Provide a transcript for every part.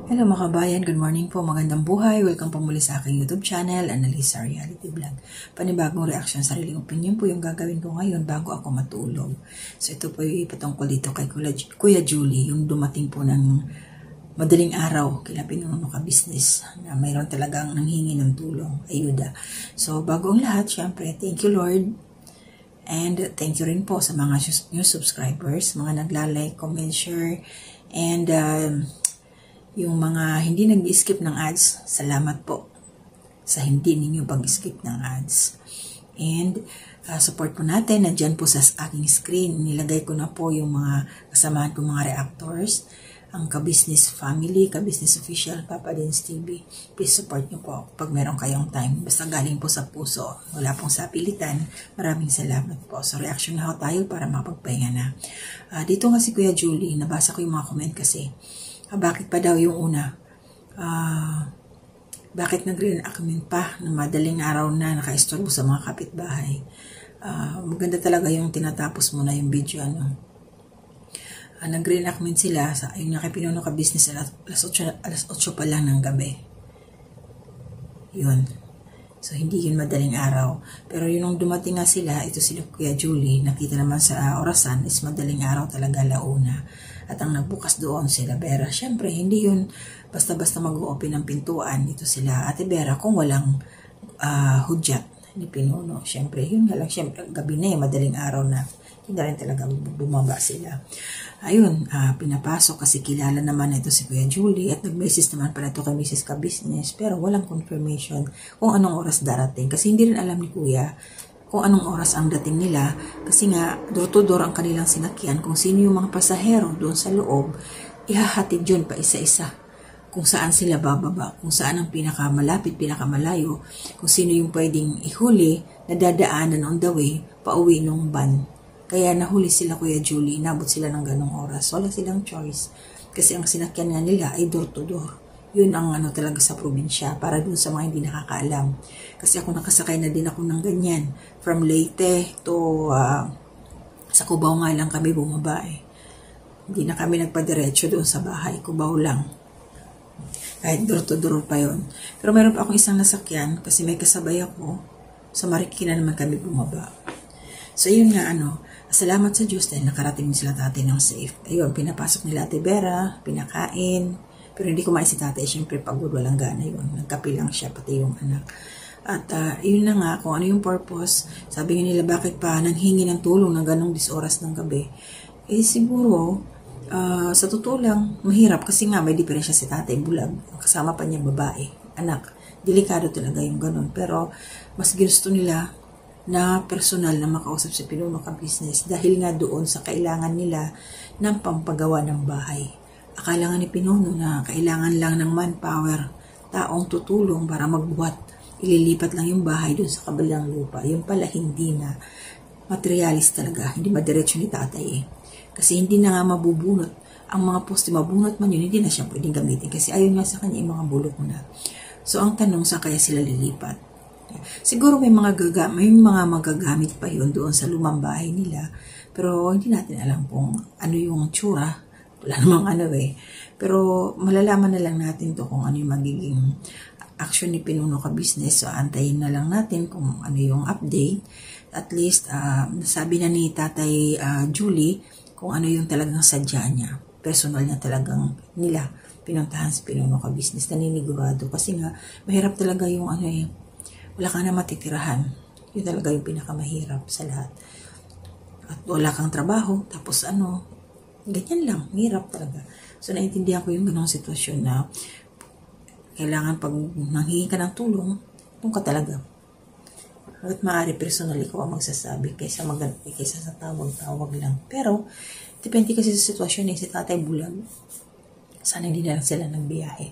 Hello mga kabayan, good morning po, magandang buhay. Welcome po muli sa aking YouTube channel, Annalisa Reality Vlog. Panibagong reaction, sariling opinion po yung gagawin ko ngayon bago ako matulog. So ito po yung patungkol dito kay Kuya Julie, yung dumating po ng madaling araw kila Pinuno Ka Business na mayroon talagang nanghingi ng tulong, ayuda. So bago ang lahat, syempre, thank you Lord. And thank you rin po sa mga new subscribers, mga nagla-like, comment, share, and yung mga hindi nag-skip ng ads, salamat po sa hindi ninyo pag-skip ng ads. And support po natin, nandyan po sa aking screen. Nilagay ko na po yung mga kasamahan ko mga reactors, ang Ka-Business Family, Ka-Business Official, Papa Dins TV. Please support nyo po pag meron kayong time. Basta galing po sa puso, wala pong sapilitan. Maraming salamat po. So reaction na ho tayo para mapagpahinga na. Dito nga si Kuya Julie, nabasa ko yung mga comment kasi. Bakit pa daw yung una? Bakit nag-reenactment pa ng madaling araw na naka-istorbo sa mga kapitbahay? Maganda talaga yung tinatapos mo na yung video. Nag-reenactment sila sa yung kay Pinuno Ka Business alas 8 pa lang ng gabi. Yun. So, hindi yun madaling araw. Pero yun nung dumating nga sila, ito sila Kuya Julie, nakita naman sa orasan, is madaling araw talaga launa. At ang nagbukas doon sila Vera. Siyempre, hindi yun basta-basta mag-open ng pintuan. Ito sila Ate Vera kung walang hudyat ni Pinuno. Siyempre, yun nga lang. Siyempre, gabi na yung madaling araw na hindi rin talaga bumaba sila. Ayun, pinapasok kasi kilala naman ito si Kuya Julie at nag-message naman pala ito kay Mrs. Ka Business pero walang confirmation kung anong oras darating. Kasi hindi rin alam ni Kuya kung anong oras ang dating nila kasi nga door-to-door ang kanilang sinakyan kung sino yung mga pasahero doon sa loob, ihahatid yun pa isa-isa kung saan sila bababa, kung saan ang pinakamalapit, pinakamalayo, kung sino yung pwedeng ihuli na dadaanan on the way pauwi ng van. Kaya nahuli sila Kuya Julie, inabot sila ng ganong oras. Wala silang choice kasi ang sinakyan nga nila ay door-to-door. Yun ang talaga sa probinsya para dun sa mga hindi nakakaalam. Kasi ako nakasakay na din ako ng ganyan. From Leyte to sa Cubao nga lang kami bumaba eh. Hindi na kami nagpadiretso doon sa bahay. Cubao lang. Kahit door-to-door pa yun. Pero meron pa akong isang nasakyan kasi may kasabay ako. Sa Marikina naman kami bumaba. So yun nga salamat sa Diyos dahil nakarating sila tatay ng safe. Ayun, pinapasok nila Ate Vera, pinakain. Pero hindi kumain si tatay, syempre pagod, walang gana yun. Nagkape lang siya, pati yung anak. At yun na nga, kung ano yung purpose, sabi nila bakit pa nanghingi ng tulong ng ganong 10 oras ng gabi. Eh siguro, sa totoo lang, mahirap kasi nga may diferensya si tatay, bulag. Kasama pa niya babae, anak. Delikado talaga yung ganon. Pero mas gusto nila na personal na makausap si Pinuno Ka Business dahil nga doon sa kailangan nila ng pampagawa ng bahay. Akala nga ni Pinuno na kailangan lang ng manpower, taong tutulong para magbuhat. Ililipat lang yung bahay doon sa kabilang lupa. Yung pala hindi na materialis talaga. Hindi madiretso ni tatay eh. Kasi hindi na nga mabubunot. Ang mga poste mabunot man yun, hindi na siya pwedeng gamitin. Kasi ayaw nga sa kanya yung mga bulok na. So ang tanong, saan kaya sila lilipat? Siguro may mga magagamit pa yun doon sa lumang bahay nila. Pero hindi natin alam kung ano yung tsura. Wala namang Pero malalaman na lang natin to kung ano yung magiging action ni Pinuno Ka Business. So antayin na lang natin kung ano yung update. At least nasabi na ni Tatay Julie kung ano yung talagang sadya niya. Personal niya talagang nila pinuntahan si Pinuno Ka Business. Naninigurado kasi nga mahirap talaga yung wala ka na matitirahan. Yun talaga yung pinakamahirap sa lahat. At wala kang trabaho tapos ganyan lang, hirap talaga. So, naiintindihan ko yung ganong sitwasyon na kailangan pag nanghingi ka ng tulong, doon ka talaga. At maaari personal ikaw ang magsasabi kaysa sa tawag-tawag lang. Pero, depende kasi sa sitwasyon si tatay bulag. Sana hindi na lang sila nagbiyahe.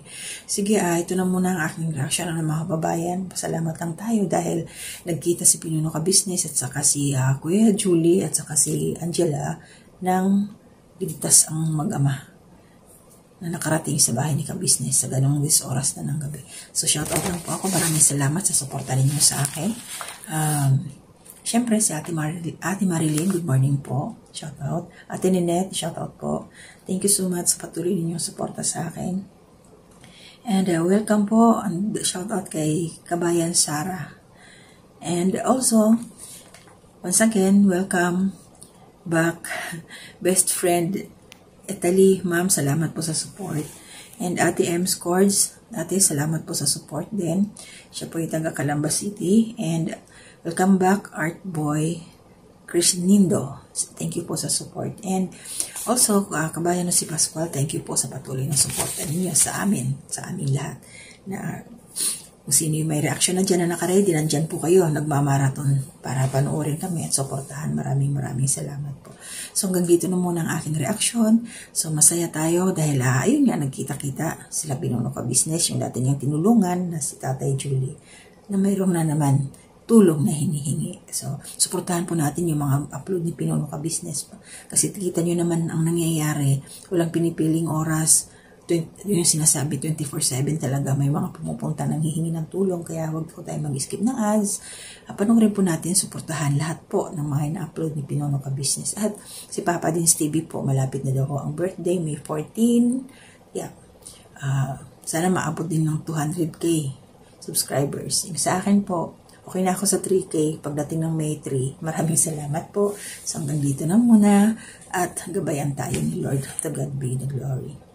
Sige, ito na muna ang aking reaction ng mga kababayan. Pasalamat lang tayo dahil nagkita si Pinuno Ka Business at saka si Kuya Julie at saka si Angela ng ligtas ang mag-ama na nakarating sa bahay ni Ka Business sa ganong 10 oras na ng gabi. So, shoutout lang po ako. Maraming salamat sa suporta ninyo sa akin. Siyempre, si Ate Marilyn, good morning po. Shoutout. Ate Ninette, shoutout po. Thank you so much sa patuloy ninyong suporta sa akin. And welcome po, and shout out kay Kabayan Sara. And also, once again, welcome back, best friend Italy. Ma'am, salamat po sa support. And Ate M. Scords, Ate, salamat po sa support din. Siya po yung taga Calamba City. And welcome back, Art Boy Chris Nindo. Thank you po sa support. And also, kabayan na si Pascual, thank you po sa patuloy na support ninyo sa amin lahat. Na kung sino yung may reaction na dyan na nakaready, nandyan po kayo, nagmamarathon para panoorin kami at supportahan. Maraming salamat po. So hanggang dito na muna ang aking reaction. So masaya tayo dahil ayun nga, nagkita-kita sila Pinuno Ka Business, yung dati niyang tinulungan na si Tatay Julie, na mayroong na naman tulong na hinihingi. So, suportahan po natin yung mga upload ni Pinuno Ka Business. Kasi kita nyo naman ang nangyayari. Walang pinipiling oras. Yung sinasabi, 24/7 talaga. May mga pumupunta nang hihingi ng tulong. Kaya huwag po tayo mag-skip ng ads. Panoorin po natin, suportahan lahat po ng mga ina-upload ni Pinuno Ka Business. At si Papa Dins TV po, malapit na daw ang birthday, May 14. Yeah. Sana maabot din ng 200k subscribers. Sa akin po, okay na ako sa 3K pagdating ng May 3. Maraming salamat po. So hanggang dito na muna at gabayan tayo ni Lord. To God be the glory.